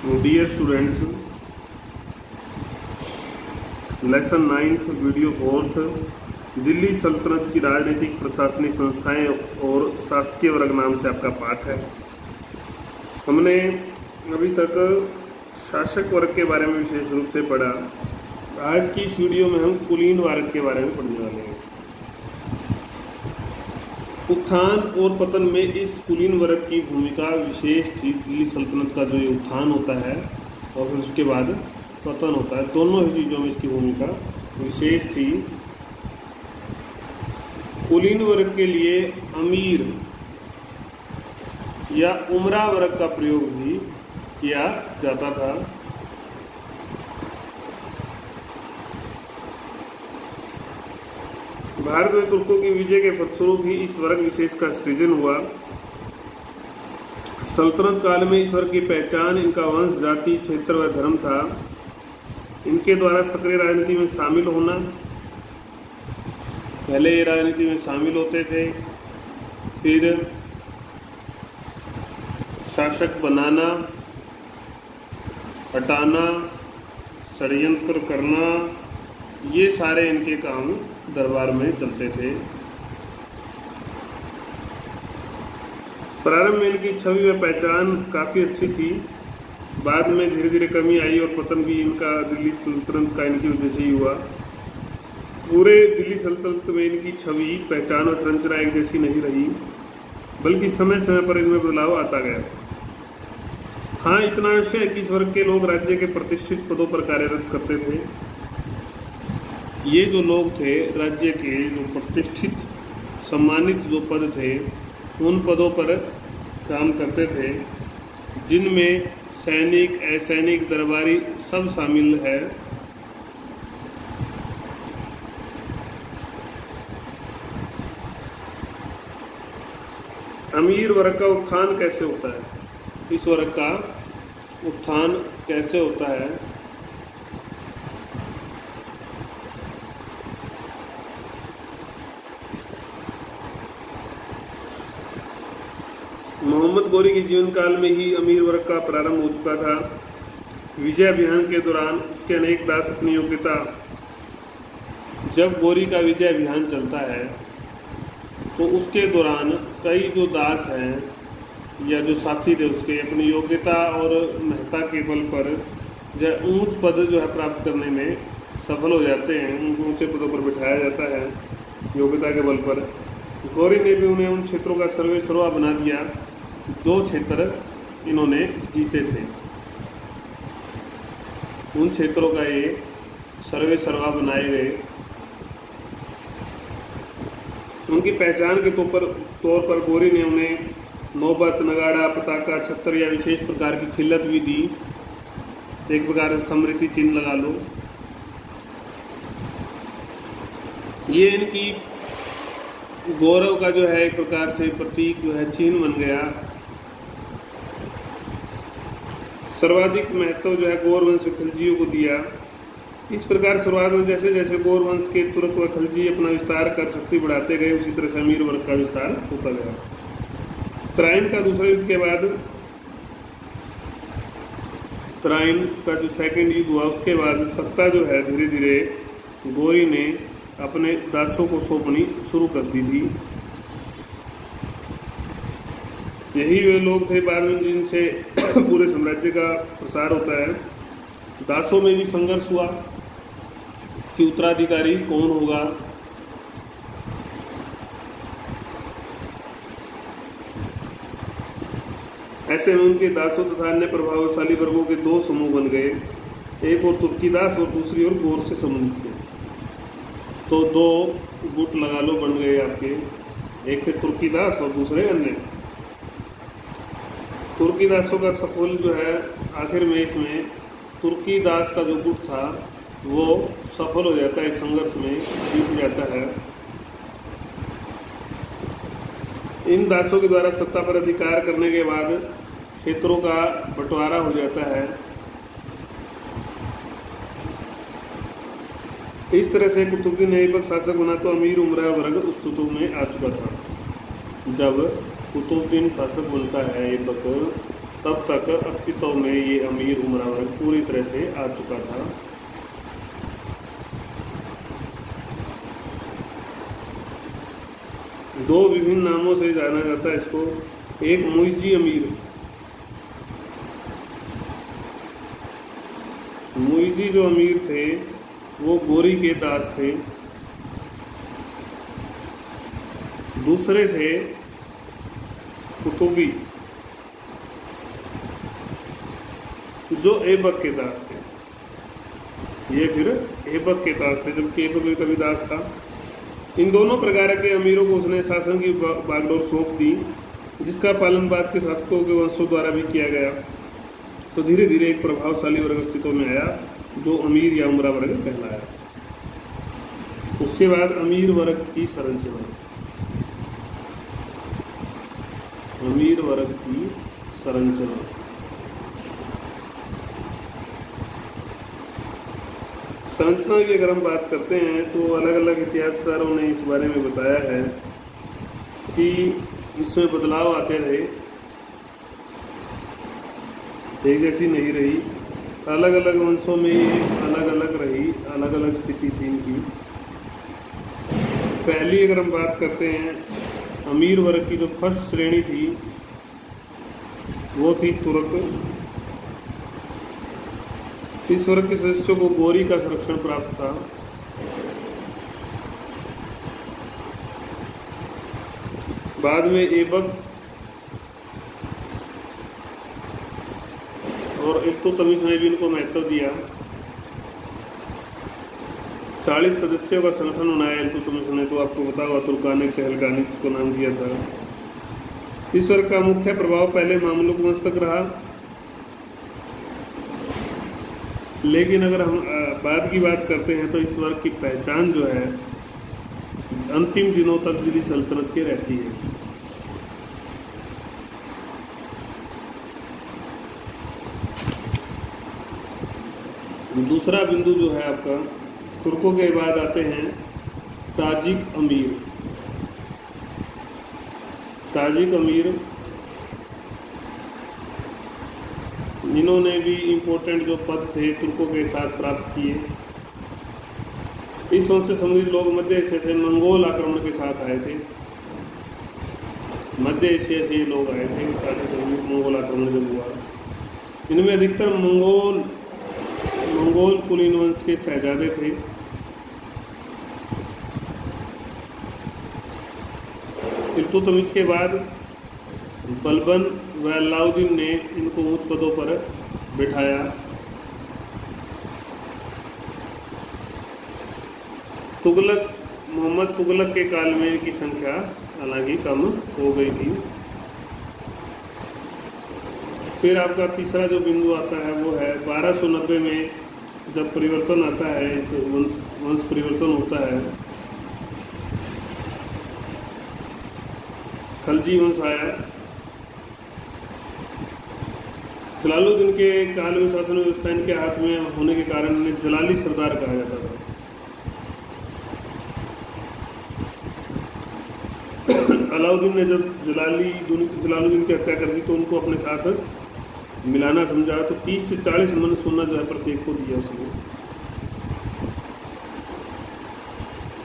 Dear students, lesson 9th video 4th Delhi सल्तनत की राजनीतिक प्रशासनिक संस्थाएं और शासकीय वर्ग नाम से आपका पाठ है। हमने अभी तक शासक वर्ग के बारे में विशेष रूप से पढ़ा। आज की इस वीडियो में हम कुलीन वर्ग के बारे में पढ़ने वाले हैं। उत्थान और पतन में इस कुलीन वर्ग की भूमिका विशेष थी। दिल्ली सल्तनत का जो ये उत्थान होता है और फिर उसके बाद पतन होता है, दोनों ही चीज़ों में इसकी भूमिका विशेष थी। कुलीन वर्ग के लिए अमीर या उमरा वर्ग का प्रयोग भी किया जाता था। भारत में तुर्कों की विजय के फलस्वरूप ही इस वर्ग विशेष का सृजन हुआ। सल्तनत काल में इस वर्ग की पहचान इनका वंश, जाति, क्षेत्र व धर्म था। इनके द्वारा सक्रिय राजनीति में शामिल होना, पहले ये राजनीति में शामिल होते थे, फिर शासक बनाना, हटाना, षड्यंत्र करना, ये सारे इनके काम दरबार में चलते थे। प्रारंभ में इनकी छवि व पहचान काफ़ी अच्छी थी। बाद में धीरे धीरे कमी आई और पतन भी इनका दिल्ली सल्तनत का इनकी वजह से ही हुआ। पूरे दिल्ली सल्तनत में इनकी छवि, पहचान और संरचना एक जैसी नहीं रही, बल्कि समय समय पर इनमें बदलाव आता गया। हाँ, इतना अवश्य है कि इस वर्ग के लोग राज्य के प्रतिष्ठित पदों पर कार्यरत करते थे। ये जो लोग थे राज्य के जो प्रतिष्ठित सम्मानित जो पद थे, उन पदों पर काम करते थे, जिनमें सैनिक, असैनिक, दरबारी सब शामिल है। अमीर वर्ग का उत्थान कैसे होता है? इस वर्ग का उत्थान कैसे होता है? मोहम्मद गोरी के जीवन काल में ही अमीर वर्ग का प्रारंभ हो चुका था। विजय अभियान के दौरान उसके अनेक दास अपनी योग्यता, जब गोरी का विजय अभियान चलता है तो उसके दौरान कई जो दास हैं या जो साथी थे उसके अपनी योग्यता और महत्ता के बल पर जो ऊंच पद जो है प्राप्त करने में सफल हो जाते हैं। उनको ऊंचे पदों पर बिठाया जाता है योग्यता के बल पर। गौरी ने भी उन्हें उन क्षेत्रों का सर्वे सर्वा बना दिया जो क्षेत्र इन्होंने जीते थे। उन क्षेत्रों का ये सर्वे सर्वा बनाए गए। उनकी पहचान के तौर पर गौरी ने उन्हें नौबत, नगाड़ा, पताका, छत्र या विशेष प्रकार की खिल्लत भी दी। तो एक प्रकार से स्मृति चिन्ह लगा लो। ये इनकी गौरव का जो है एक प्रकार से प्रतीक जो है चिन्ह बन गया। सर्वाधिक महत्व जो है गौर वंश खिलजियों को दिया। इस प्रकार शुरुआत में जैसे जैसे गौर वंश के तुर्क व खिलजी अपना विस्तार कर शक्ति बढ़ाते गए, उसी तरह से अमीर वर्ग का विस्तार होता गया। तराइन का दूसरे युद्ध के बाद, तराइन का जो सेकंड युद्ध हुआ उसके बाद सत्ता जो है धीरे धीरे गौरी ने अपने दासों को सौंपनी शुरू कर दी थी। यही वे लोग थे बाद में जिनसे पूरे साम्राज्य का प्रसार होता है। दासों में भी संघर्ष हुआ कि उत्तराधिकारी कौन होगा। ऐसे में उनके दासों तथा अन्य प्रभावशाली वर्गों के दो समूह बन गए। एक और तुर्की दास और दूसरी ओर गौर से संबंधित थे। तो दो गुट लगा लो बन गए आपके, एक थे तुर्की दास और दूसरे अन्य। तुर्की दासों का सफल जो है आखिर में इसमें तुर्की दास का जो गुट था वो सफल हो जाता है, संघर्ष में जीत जाता है। इन दासों के द्वारा सत्ता पर अधिकार करने के बाद क्षेत्रों का बंटवारा हो जाता है। इस तरह से कुतुबुद्दीन ऐबक शासक बना तो अमीर उमरा वर्ग उस स्थिति में आ चुका था। जब कुतुबुद्दीन शासक बनता है ऐबक, तब तक अस्तित्व में ये अमीर उमरा वर्ग पूरी तरह से आ चुका था। दो विभिन्न नामों से जाना जाता है इसको। एक मुइज़ी अमीर, मुइज़ी जो अमीर थे वो गोरी के दास थे। दूसरे थे कुतुबी जो ऐबक के दास थे। ये फिर ऐबक के दास थे, जबकि ऐबक भी कभी दास था। इन दोनों प्रकार के अमीरों को उसने शासन की बागडोर सौंप दी, जिसका पालन बाद के शासकों के वंशों द्वारा भी किया गया। तो धीरे धीरे एक प्रभावशाली वर्ग अस्तित्व में आया जो अमीर या उमरा वर्ग कहलाया। उसके बाद अमीर वर्ग की संरचना। अमीर वर्ग की संरचना। संरचना की अगर हम बात करते हैं तो अलग अलग इतिहासकारों ने इस बारे में बताया है कि इसमें बदलाव आते रहे, एक जैसी नहीं रही। अलग अलग वंशों में अलग अलग रही, अलग अलग स्थिति थी इनकी। पहली अगर हम बात करते हैं अमीर वर्ग की, जो फर्स्ट श्रेणी थी वो थी तुर्क। इस वर्ग के सदस्यों को गोरी का संरक्षण प्राप्त था। बाद में ऐबक और इल्तुतमिश ने भी इनको महत्व दिया। 40 सदस्यों का संगठन बनाया इल्तुतमिश ने, तो आपको पता हुआ तुर्कानी चहलगानी जिसको नाम दिया था। इस वर्ग का मुख्य प्रभाव पहले मामलुक वंश तक रहा, लेकिन अगर हम बाद की बात करते हैं तो इस वर्ग की पहचान जो है अंतिम दिनों तक दिल्ली सल्तनत की रहती है। दूसरा बिंदु जो है आपका, तुर्कों के बाद आते हैं ताजिक अमीर। ताजिक अमीर इन्होंने भी इम्पोर्टेंट जो पद थे तुर्कों के साथ प्राप्त किए। इस वंश से संबंधित लोग मध्य एशिया से मंगोल आक्रमण के साथ आए थे। मध्य एशिया से ये लोग आए थे मंगोल आक्रमण जब हुआ। इनमें अधिकतर मंगोल कुलीन वंश के शहजादे थे। इल्तुतमिश के बाद बलबन व अलाउद्दीन ने इनको ऊंच पदों पर बिठाया। तुगलक, मोहम्मद तुगलक के काल में इनकी संख्या हालांकि कम हो गई थी। फिर आपका तीसरा जो बिंदु आता है वो है 1290 में जब परिवर्तन आता है, इस वंश परिवर्तन होता है। खलजी वंश आया। जलालुद्दीन के काल में शासन व्यवस्था इनके हाथ में होने के कारण इन्हें जलाली सरदार कहा जाता था। अलाउद्दीन ने जब जलालुद्दीन की हत्या कर दी तो उनको अपने साथ मिलाना समझा, तो 30 से 40 मन सोना जो है प्रत्येक को दिया उसने,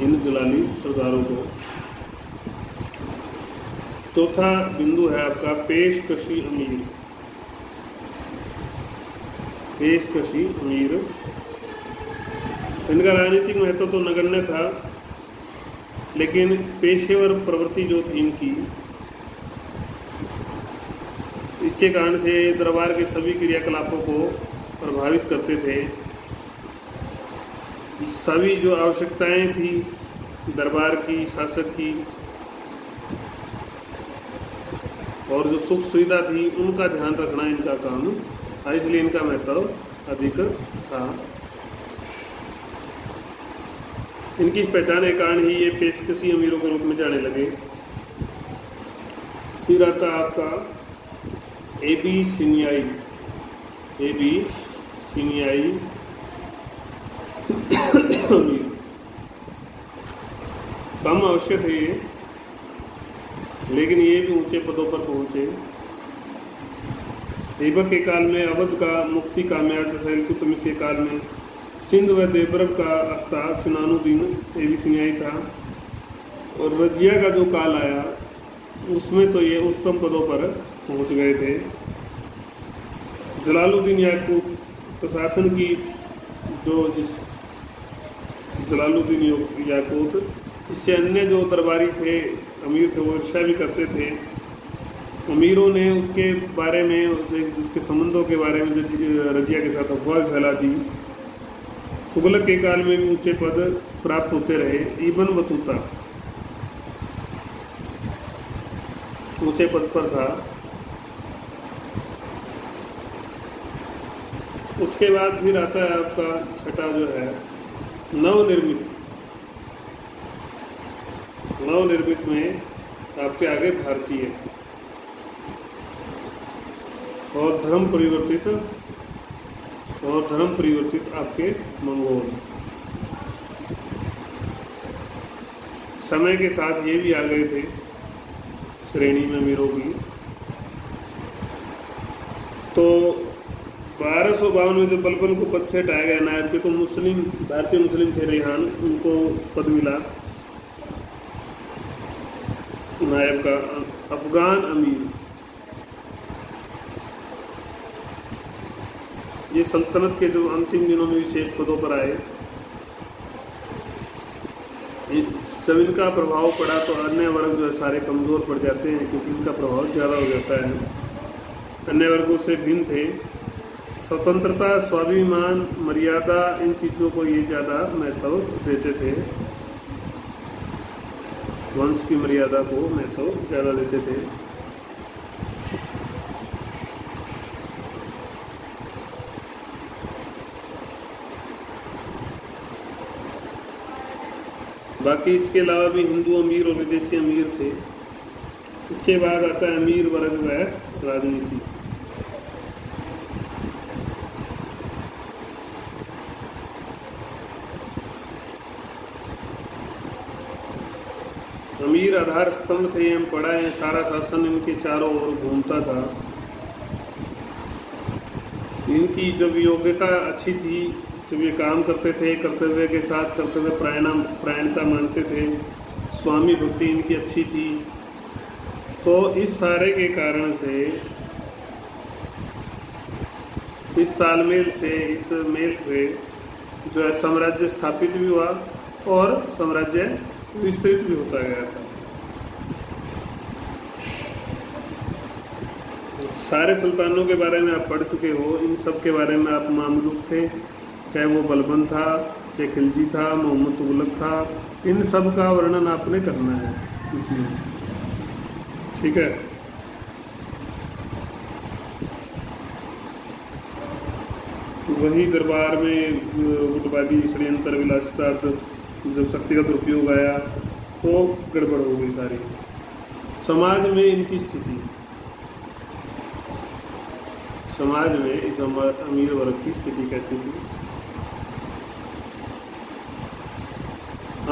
इन जलाली सरदारों को। चौथा बिंदु है आपका पेशकशी अमीर। पेशकशी अमीर, इनका राजनीतिक महत्व तो नगण्य था, लेकिन पेशेवर प्रवृत्ति जो थी इनकी, इसके कारण से दरबार के सभी क्रियाकलापों को प्रभावित करते थे। सभी जो आवश्यकताएं थी दरबार की, शासक की, और जो सुख सुविधा थी उनका ध्यान रखना इनका काम था, इसलिए इनका महत्व अधिक था। इनकी इस पहचान के कारण ही ये पेशकशी अमीरों के रूप में जाने लगे। फिर आता आपका एबीसीनियाई अमीर। कम अवश्य थे ये, लेकिन ये भी ऊंचे पदों पर पहुंचे। ऐबक के काल में अवध का मुफ्ती कामयाब तथा इल्तुतमिश के काल में सिंध व देवरब का अख्ता सिनानुद्दीन एबीसिनियाई था। और रजिया का जो काल आया उसमें तो ये उच्चतम पदों पर पहुंच गए थे। जलालुद्दीन याकूत प्रशासन की जलालुद्दीन याकूत, इससे अन्य जो दरबारी थे अमीर थे वो ईर्ष्या भी करते थे। अमीरों ने उसके बारे में उसके संबंधों के बारे में जो रजिया के साथ अफवाह फैला दी। तुगलक के काल में भी ऊंचे पद प्राप्त होते रहे। इब्न बतूता ऊंचे पद पर था। उसके बाद फिर आता है आपका छठा जो है नवनिर्मित में आपके आगे भारतीय और धर्म परिवर्तित आपके मंगोल। समय के साथ ये भी आ गए थे श्रेणी में अमीरों की। तो 1252 में जब बलबन को पद से हटाया गया नायब के, तो भारतीय मुस्लिम थे रेहान, उनको पद मिला नायब का। अफगान अमीर, ये सल्तनत के जो अंतिम दिनों में विशेष पदों पर आए, जब इनका प्रभाव पड़ा तो अन्य वर्ग जो है सारे कमज़ोर पड़ जाते हैं, क्योंकि इनका प्रभाव ज़्यादा हो जाता है। अन्य वर्गों से भिन्न थे। स्वतंत्रता, स्वाभिमान, मर्यादा, इन चीज़ों को ये ज़्यादा महत्व देते थे। वंश की मर्यादा को महत्व ज़्यादा देते थे। बाकी इसके अलावा भी हिंदू अमीर और विदेशी अमीर थे। इसके बाद आता है अमीर वर्ग व राजनीति। अमीर आधार स्तंभ थे, हम पढ़ा है, सारा शासन इनके चारों ओर घूमता था। इनकी जब योग्यता अच्छी थी, जब ये काम करते थे, कर्तव्य के साथ कर्तव्य प्रायणता मानते थे, स्वामी भक्ति इनकी अच्छी थी, तो इस सारे के कारण से, इस तालमेल से, इस मेल से जो है साम्राज्य स्थापित भी हुआ और साम्राज्य विस्तृत भी होता गया था। सारे सुल्तानों के बारे में आप पढ़ चुके हो, इन सब के बारे में आप मामलूक थे, चाहे वो बलबन था, चाहे खिलजी था, मोहम्मद तुगलक था, इन सब का वर्णन आपने करना है इसमें, ठीक है। वही दरबार में गुटबाजी, षड्यंत्र, विलासिता, जब शक्ति का दुरुपयोग आया तो गड़बड़ हो गई सारी। समाज में इनकी स्थिति, समाज में इस अमीर वर्ग की स्थिति कैसी थी?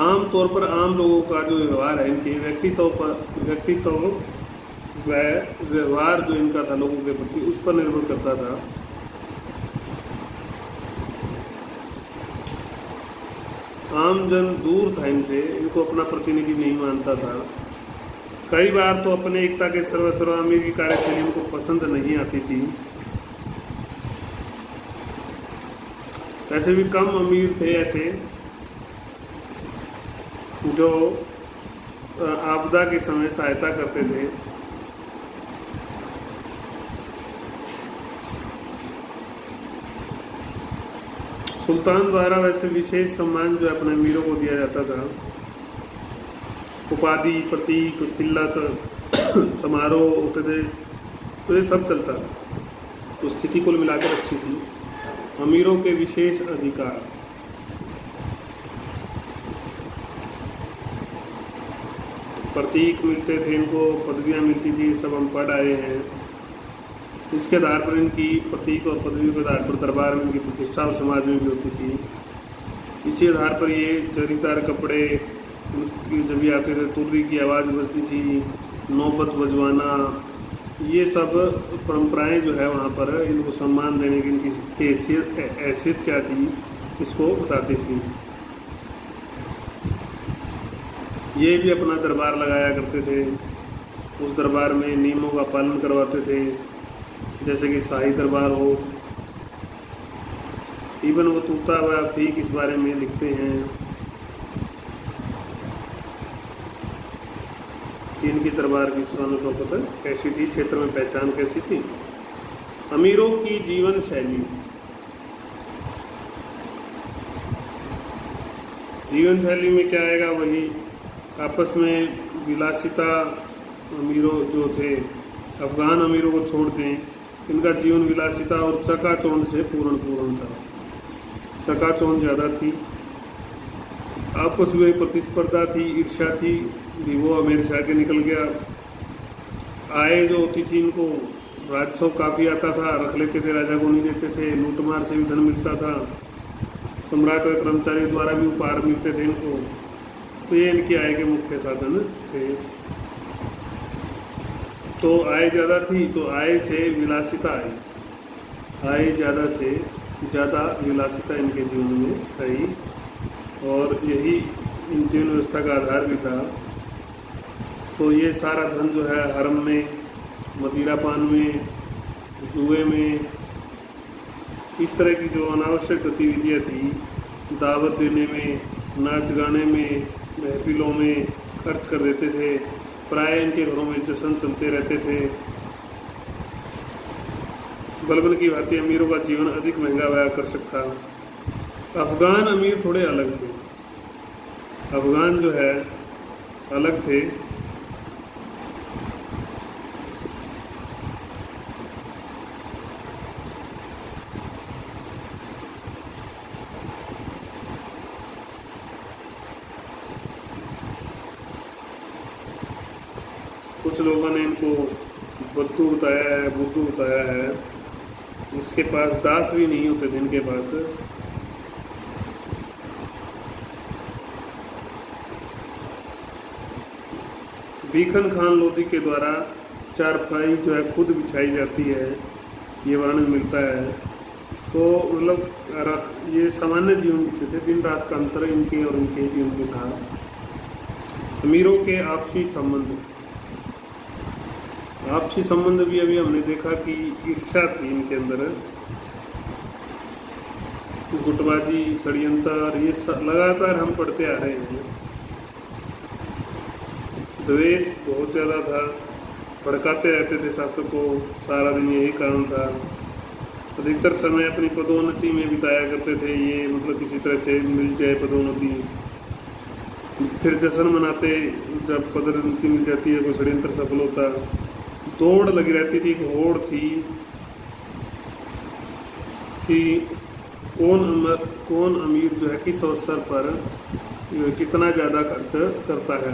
आम तौर पर आम लोगों का जो व्यवहार है, इनके व्यक्तित्व व व्यवहार जो इनका था लोगों के प्रति, उस पर निर्भर करता था। आम जन दूर था इनसे, इनको अपना प्रतिनिधि नहीं मानता था। कई बार तो अपने एकता के सर्वस्व अमीर की कार्यशैली इनको पसंद नहीं आती थी। ऐसे भी कम अमीर थे ऐसे जो आपदा के समय सहायता करते थे। सुल्तान द्वारा वैसे विशेष सम्मान जो अपने अमीरों को दिया जाता था, उपाधि, प्रतीक, खिल्लत, समारोह होते थे, तो ये सब चलता था। तो स्थिति कुल मिलाकर अच्छी थी। अमीरों के विशेष अधिकार, प्रतीक मिलते थे इनको, पदवियां मिलती थी, सब हम पढ़ आए हैं। इसके आधार पर इनकी प्रतीक और पदवी के आधार पर दरबार में इनकी प्रतिष्ठा और समाज में भी होती थी। इसी आधार पर ये जरीदार कपड़े जब भी आते थे, तुर्री की आवाज़ बजती थी, नौबत बजवाना, ये सब परंपराएं जो है वहाँ पर इनको सम्मान देने की इनकी हैसियत क्या थी इसको बताती थी। ये भी अपना दरबार लगाया करते थे, उस दरबार में नियमों का पालन करवाते थे, जैसे कि शाही दरबार हो। इवन वो तूता हुआ फीक इस बारे में लिखते हैं कि इनकी दरबार की शान शौकत कैसी थी, क्षेत्र में पहचान कैसी थी। अमीरों की जीवन शैली, जीवन शैली में क्या आएगा, वही आपस में विलासिता। अमीरों जो थे, अफगान अमीरों को छोड़ दें, इनका जीवन विलासिता और चकाचौंध से पूर्ण था। चकाचौंध ज़्यादा थी, आपस में प्रतिस्पर्धा थी, ईर्ष्या थी। भी वो मेरे से आगे निकल गया। आय जो होती थी इनको, राजस्व काफ़ी आता था, रख लेते थे, राजा को नहीं देते थे। लूटमार से भी धन मिलता था, सम्राट और कर्मचारियों द्वारा भी उपहार मिलते थे इनको। तो ये इनकी आय के मुख्य साधन थे। तो आय ज़्यादा थी, तो आय से विलासिता आई, आय ज़्यादा से ज़्यादा विलासिता इनके जीवन में आई, और यही इन जीवन व्यवस्था का आधार भी था। तो ये सारा धन जो है हरम में, मदिरापान में, जुए में, इस तरह की जो अनावश्यक गतिविधियाँ थी, दावत देने में, नाच गाने में, महफिलों में खर्च कर देते थे। प्राय इनके घरों में जश्न चलते रहते थे। बलबन की भांति अमीरों का जीवन अधिक महंगा व्याया कर सकता। अफगान अमीर थोड़े अलग थे, अफगान जो है अलग थे। कुछ लोगों ने इनको बुद्धू बताया है, बुद्धू बताया है। इसके पास दास भी नहीं होते थे इनके पास। बीखन खान लोधी के द्वारा चारपाई जो है खुद बिछाई जाती है, ये वर्णन मिलता है। तो मतलब ये सामान्य जीवन जीते थे, दिन रात का अंतर इनके और इनके जीवन में था। अमीरों के आपसी संबंध, आपसी संबंध भी अभी हमने देखा कि ईर्ष्या थी इनके अंदर, गुटबाजी, षड्यंत्र, ये लगातार हम पढ़ते आ रहे हैं। द्वेष बहुत ज़्यादा था, भड़काते रहते थे शासक को, सारा दिन यही काम था। अधिकतर समय अपनी पदोन्नति में बिताया करते थे ये, मतलब किसी तरह से मिल जाए पदोन्नति। फिर जश्न मनाते जब पदोन्नति मिल जाती है, कोई षड्यंत्र सफल होता। दौड़ लगी रहती थी, एक होड़ थी कि कौन अमीर जो है किस अवसर पर कितना ज़्यादा खर्च करता है।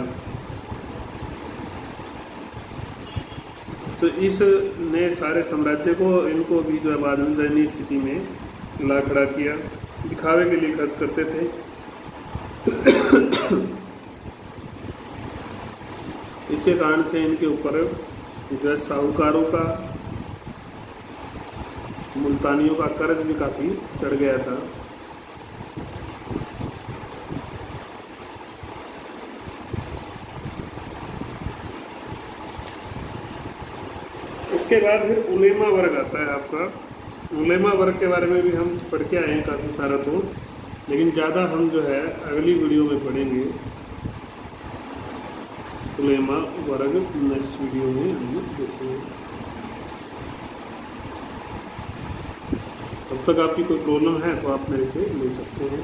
तो इस ने सारे साम्राज्य को, इनको भी जो है बाद में दयनीय स्थिति में ला खड़ा किया। दिखावे के लिए खर्च करते थे। इसके कारण से इनके ऊपर जो है साहूकारों का, मुल्तानियों का कर्ज भी काफ़ी चढ़ गया था। उसके बाद फिर उलेमा वर्ग आता है आपका। उलेमा वर्ग के बारे में भी हम पढ़ के आए हैं काफ़ी सारा, तो लेकिन ज़्यादा हम जो है अगली वीडियो में पढ़ेंगे। उलेमा वर्ग नेक्स्ट वीडियो में हम देखेंगे। तब तक आपकी कोई प्रॉब्लम है तो आप मेरे से ले सकते हैं।